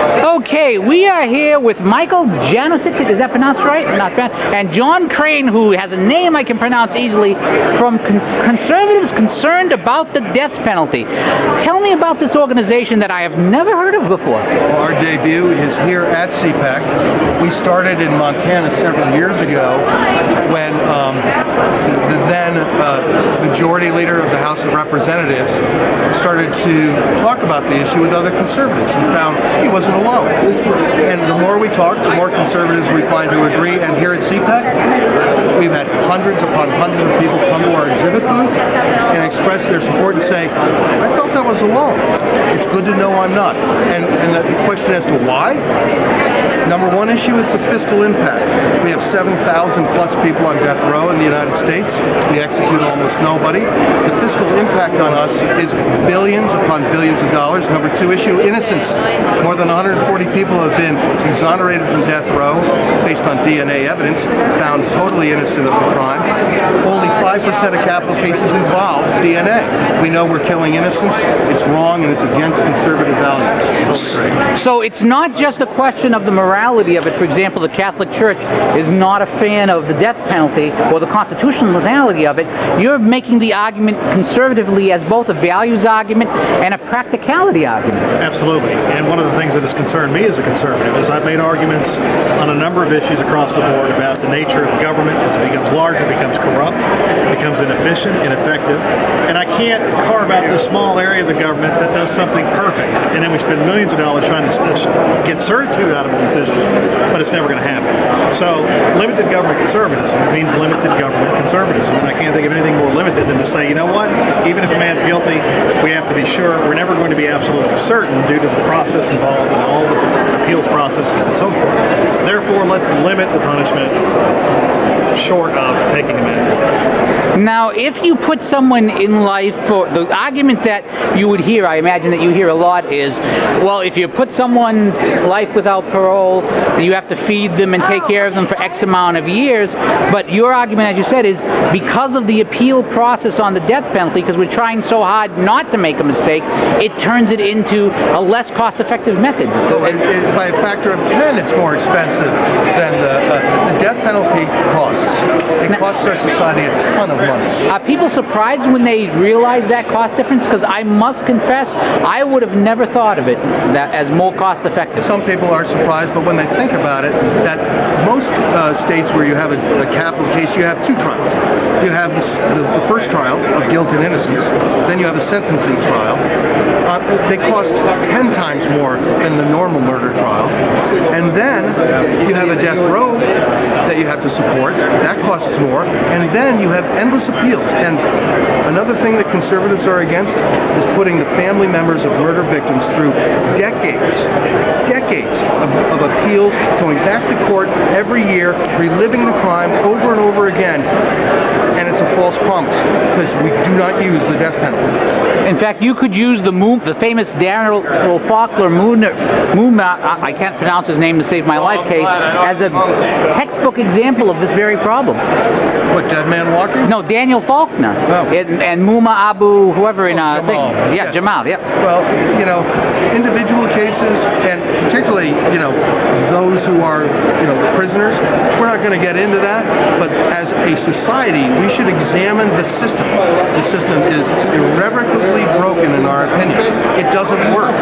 Okay, we are here with Michael Janocik, is that pronounced right? Not bad. And John Crane, who has a name I can pronounce easily, from Conservatives Concerned About the Death Penalty. Tell me about this organization that I have never heard of before. Well, our debut is here at CPAC. We started in Montana several years ago when the then majority leader of the House of Representatives started to talk about the issue with other conservatives and found he wasn't alone. And the more we talk, the more conservatives we find who agree. And here at CPAC, we've had hundreds upon hundreds of people come to our exhibit booth and express their support and say, I felt I was alone. It's good to know I'm not. And the question as to why? Number one issue is the fiscal impact. We have 7,000 plus people on death row in the United States. We execute almost nobody. The fiscal impact on us is billions upon billions of dollars. Number two issue, innocence. More than 140 people have been exonerated from death row based on DNA evidence, found totally innocent of the crime. Only 5% of capital cases involve DNA. We know we're killing innocents. It's wrong and it's against conservative values. So it's not just a question of the morality of it. For example, the Catholic Church is not a fan of the death penalty or the constitutionality of it. You're making the argument conservatively as both a values argument and a practicality argument. Absolutely. And one of the things that has concerned me as a conservative is I've made arguments on a number of issues across the board about the nature of government as it becomes larger, becomes corrupt, becomes inefficient, ineffective. And I can't carve out this small area of the government that does something perfect. And then we spend millions of dollars trying to get certitude out of a decision, but it's never going to happen. So limited government conservatism means limited government conservatism. And I can't think of anything more limited than to say, you know what, even if a man's guilty, we have to be sure we're never going to be absolutely certain due to the process involved in all the appeals processes and so forth. Therefore, let's limit the punishment short of taking a man's life. Now, if you put someone in life for the argument that you would hear, I imagine that you hear a lot is, well, if you put someone life without parole, you have to feed them and take care of them for X amount of years. But your argument, as you said, is because of the appeal process on the death penalty, because we're trying so hard not to make a mistake, it turns it into a less cost-effective method. So by a factor of 10, it's more expensive than the death penalty costs. It costs our society a ton of money. Are people surprised when they realize that cost difference? Because I must confess, I would have never thought of it that as more cost-effective. Some people are surprised, but when they think about it, that most states where you have a capital case, you have two trials. You have the first trial of guilt and innocence, then you have a sentencing trial. They cost 10 times more than the normal murder trial. And then you have a death row that you have to support. That costs more. And then you have endless appeals. And another thing that conservatives are against is putting the family members of murder victims through decades of appeals, going back to court every year, reliving the crime over and over again. And it's a false promise, because we do not use the death penalty. In fact, you could use the famous Daniel Faulkner I can't pronounce his name to save my life case, as a textbook example of this very problem. What, Dead Man Walking? No, Daniel Faulkner. Oh. And Muma Abu, whoever in a thing. Yeah, yes. Jamal, yeah. Well, individual cases, and particularly, those who are, prisoners, we're not going to get into that, but as a society, we should examine the system. The system is irrevocably broken in our opinion. It doesn't work.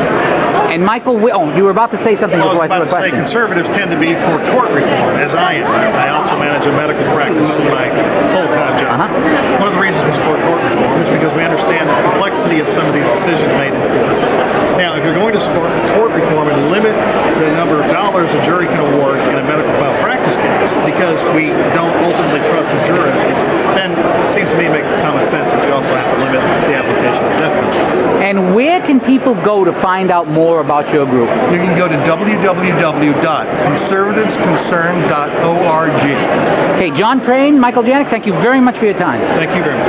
And Michael, you were about to say something before I threw a question. Conservatives tend to be for tort reform, as I am. I also manage a medical practice in my full-time job. One of the reasons we support tort reform is because we understand the complexity of some of these decisions made in court. Now, if you're going to support tort reform and limit the number of dollars a jury can award in a medical malpractice case because we don't ultimately trust the jury, then it seems to me it makes common sense that you also have to limit the application of death penalty. And where can people go to find out more about your group? You can go to www.conservativesconcerned.org. Okay, John Crane, Michael Janik, thank you very much for your time. Thank you very much.